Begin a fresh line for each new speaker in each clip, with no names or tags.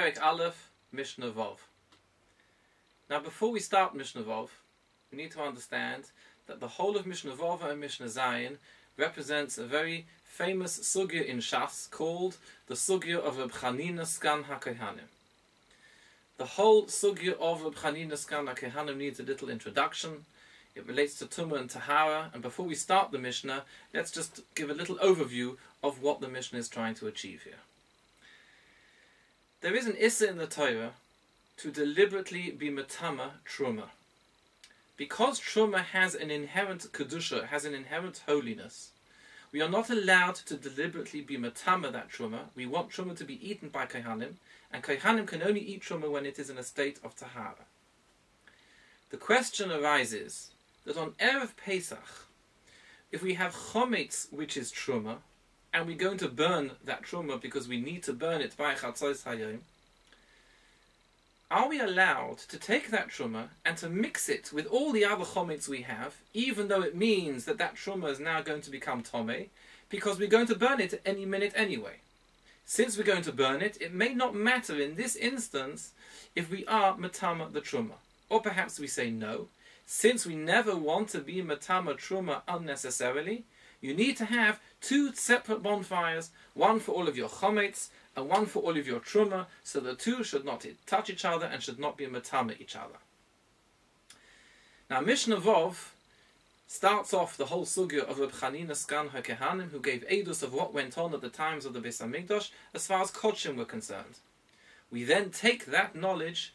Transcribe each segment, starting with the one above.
Perek Aleph, Mishnah Vav. Now before we start Mishnah Vav, we need to understand that the whole of Mishnah Vav and Mishnah Zayin represents a very famous sugya in Shas called the sugya of Reb Chanina Skan HaKohanim. The whole sugya of Reb Chanina Skan HaKohanim needs a little introduction. It relates to Tumah and Tahara, and before we start the Mishnah, let's just give a little overview of what the Mishnah is trying to achieve here. There is an issa in the Torah to deliberately be metama truma. Because truma has an inherent kedusha, has an inherent holiness, we are not allowed to deliberately be metama that truma. We want truma to be eaten by kohanim, and kohanim can only eat truma when it is in a state of tahara. The question arises that on Erev Pesach, if we have chometz, which is truma, and we're going to burn that truma because we need to burn it by chatzos hayom, are we allowed to take that truma and to mix it with all the other chometz we have, even though it means that that truma is now going to become tomei, because we're going to burn it any minute anyway? Since we're going to burn it, it may not matter in this instance if we are matama the truma. Or perhaps we say no, since we never want to be matama truma unnecessarily, you need to have two separate bonfires, one for all of your chometz and one for all of your truma, so the two should not touch each other and should not be matama each other. Now Mishnah Vov starts off the whole sugya of Reb Chanina Skan HaKohanim, who gave edus of what went on at the times of the Beis HaMikdash as far as kodshim were concerned. We then take that knowledge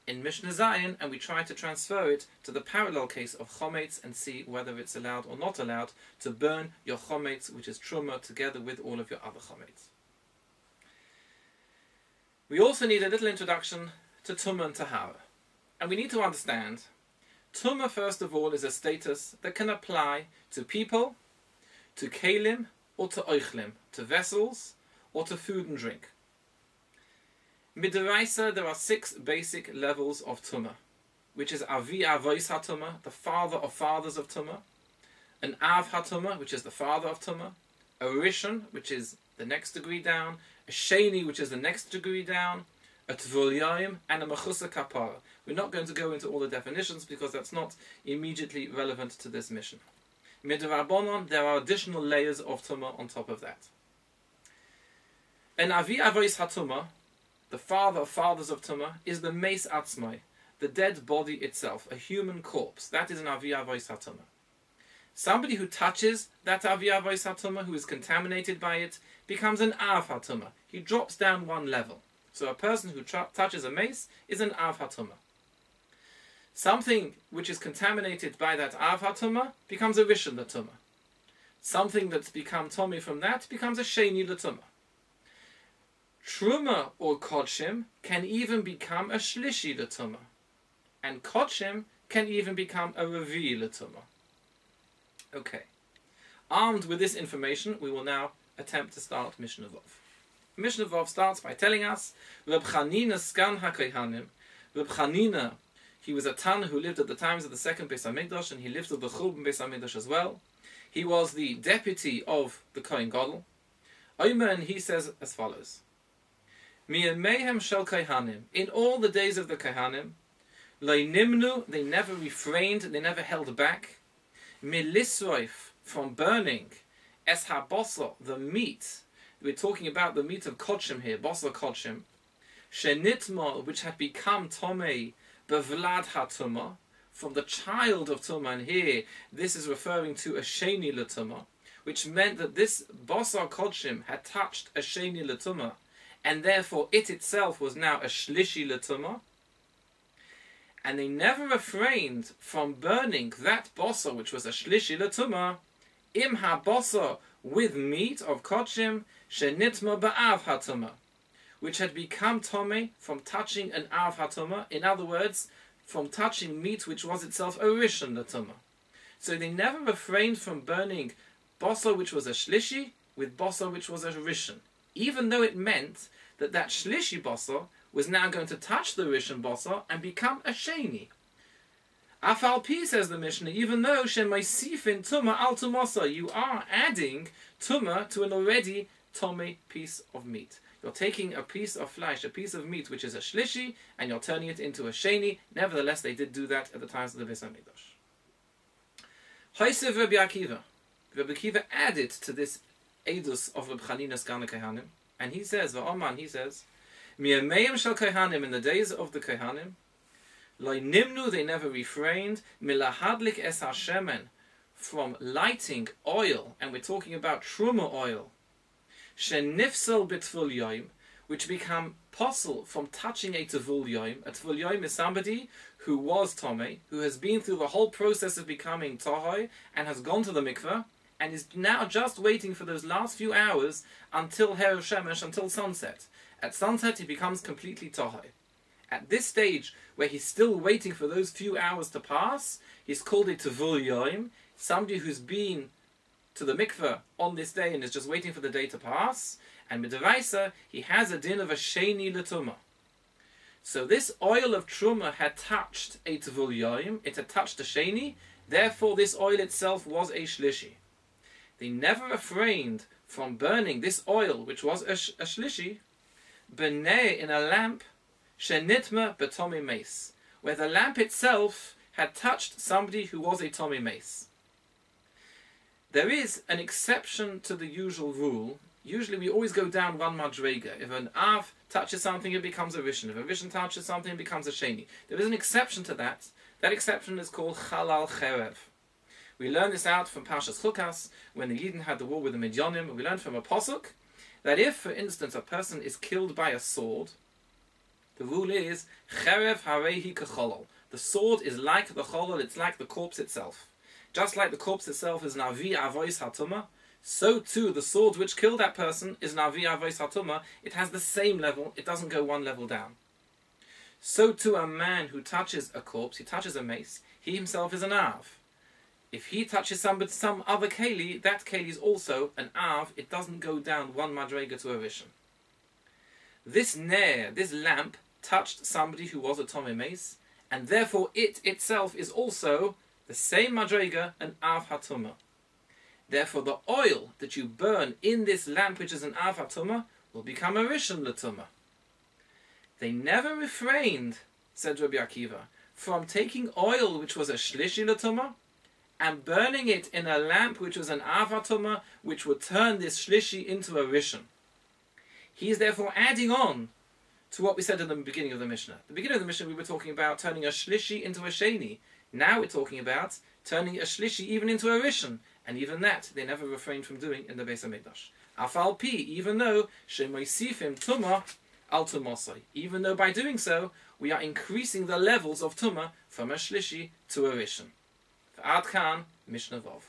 in Mishnah Zayin and we try to transfer it to the parallel case of chometz and see whether it's allowed or not allowed to burn your chometz, which is truma, together with all of your other chometz. We also need a little introduction to Tumah and Tahara. And we need to understand, Tumah first of all is a status that can apply to people, to kelim, or to oichlim, to vessels, or to food and drink. Midaraisa, there are 6 basic levels of Tumah, which is Avi Avois HaTumah, the father of fathers of Tumah, an Av HaTumah, which is the father of Tumah, a Rishon, which is the next degree down, a Sheni, which is the next degree down, a Tvulyayim, and a Mechusa Kapara. We're not going to go into all the definitions because that's not immediately relevant to this mission. Midrabanon, there are additional layers of Tumah on top of that. An Avi Avois HaTumah, the father of fathers of Tumah, is the Meis Atzmai, the dead body itself, a human corpse. That is an Avi Avois HaTumah. Somebody who touches that Avi Avois HaTumah, who is contaminated by it, becomes an Av HaTumah. He drops down one level. So a person who touches a mace is an Av HaTumah. Something which is contaminated by that Av HaTumah becomes a Rishon L'Tumah. Something that's become Tomei from that becomes a Sheni L'Tumah. Truma or Kodshim can even become a Shlishi L'Tumah. And Kodshim can even become a Revi L'Tumah. Okay. Armed with this information, we will now attempt to start Mishnah Vov. Mishnah Vov starts by telling us, Reb Chanina Skan HaKohanim. Reb Chanina, he was a Tana who lived at the times of the second Beis HaMikdash, and he lived at the Churban Beis HaMikdash as well. He was the deputy of the Kohen Gadol. Omer, and he says as follows: Mi'emehem shel Kohanim, in all the days of the Kohanim, lo nimnu, they never refrained, they never held back, milisroif, from burning, es ha-bosor, the meat. We're talking about the meat of kodshim here, bosor kodshim, shenitma, which had become tomei, bevlad ha-tumah, from the child of tumah. And here, this is referring to a sheni l'tumah, which meant that this bosor kodshim had touched a sheni l'tumah, and therefore it itself was now a shlishi l'tumah. And they never refrained from burning that bosor, which was a shlishi l'tumah, im ha-bosor, with meat of kodshim, shenitma ba'av hatumah, which had become tomei from touching an av hatumah. In other words, from touching meat which was itself a rishon l'tumah. So they never refrained from burning bosor which was a shlishi with bosor which was a rishon, even though it meant that that shlishi bosor was now going to touch the rishon bosor and become a sheni. Afal pi, says the Mishnah, even though shemaisifin tumah al tumasa, you are adding tumah to an already tomei piece of meat. You're taking a piece of flesh, a piece of meat, which is a shlishi, and you're turning it into a sheni. Nevertheless, they did do that at the times of the Beis Hamikdash. Haisev Rabbi Akiva. Rabbi Akiva added to this edus of Reb Chanina's Gana Kohanim, and he says, V'oman, he says, Mi'ameim shel Kohanim, in the days of the Kohanim, Loi nimnu, they never refrained, Milahadlik es hashemen, from lighting oil, and we're talking about truma oil, Shenifsel b'tvul yoim, which become possible from touching a tvul yoim. A tvul yoim is somebody who was tomei, who has been through the whole process of becoming tohoi, and has gone to the mikveh, and is now just waiting for those last few hours until Erev Shemesh, until sunset. At sunset, he becomes completely tohoi. At this stage, where he's still waiting for those few hours to pass, he's called a tvul yoim, somebody who's been to the mikveh on this day and is just waiting for the day to pass, and midaraisa, he has a din of a sheni l'tumah. So this oil of truma had touched a tvul yoim, it had touched a sheni, therefore this oil itself was a shlishi. They never refrained from burning this oil, which was a shlishi, b'nei, in a lamp, shenitma b'tomi meis, where the lamp itself had touched somebody who was a tomi meis. There is an exception to the usual rule. Usually we always go down one madrega. If an av touches something, it becomes a rishon. If a rishon touches something, it becomes a sheni. There is an exception to that. That exception is called chalal cherev. We learn this out from Parshas Chukas, when the Yidden had the war with the Midyanim. We learned from a posuk that if, for instance, a person is killed by a sword, the rule is cherev harehi kecholol. The sword is like the cholol, it's like the corpse itself. Just like the corpse itself is navi avois hatuma, so too the sword which killed that person is navi avois hatuma. It has the same level, it doesn't go one level down. So too a man who touches a corpse, he touches a mace, he himself is an av. If he touches some other keli, that keli is also an av, it doesn't go down one madrega to a rishon. This ner, this lamp, touched somebody who was a tomei mace, and therefore it itself is also the same madrega, an av hatuma. Therefore, the oil that you burn in this lamp, which is an av hatuma, will become a rishon l'tuma. They never refrained, said Rabbi Akiva, from taking oil which was a shlishi l'tuma and burning it in a lamp which was an av hatuma, which would turn this shlishi into a rishon. He is therefore adding on to what we said in the beginning of the Mishnah. At the beginning of the Mishnah, we were talking about turning a shlishi into a sheni. Now we're talking about turning a shlishi even into a rishon, and even that they never refrained from doing in the Beis Hamikdash. Afal pi, even though shemoisifim tuma al tumosai, even though by doing so we are increasing the levels of tuma from a shlishi to a rishon. Ad kan Mishnah Vav.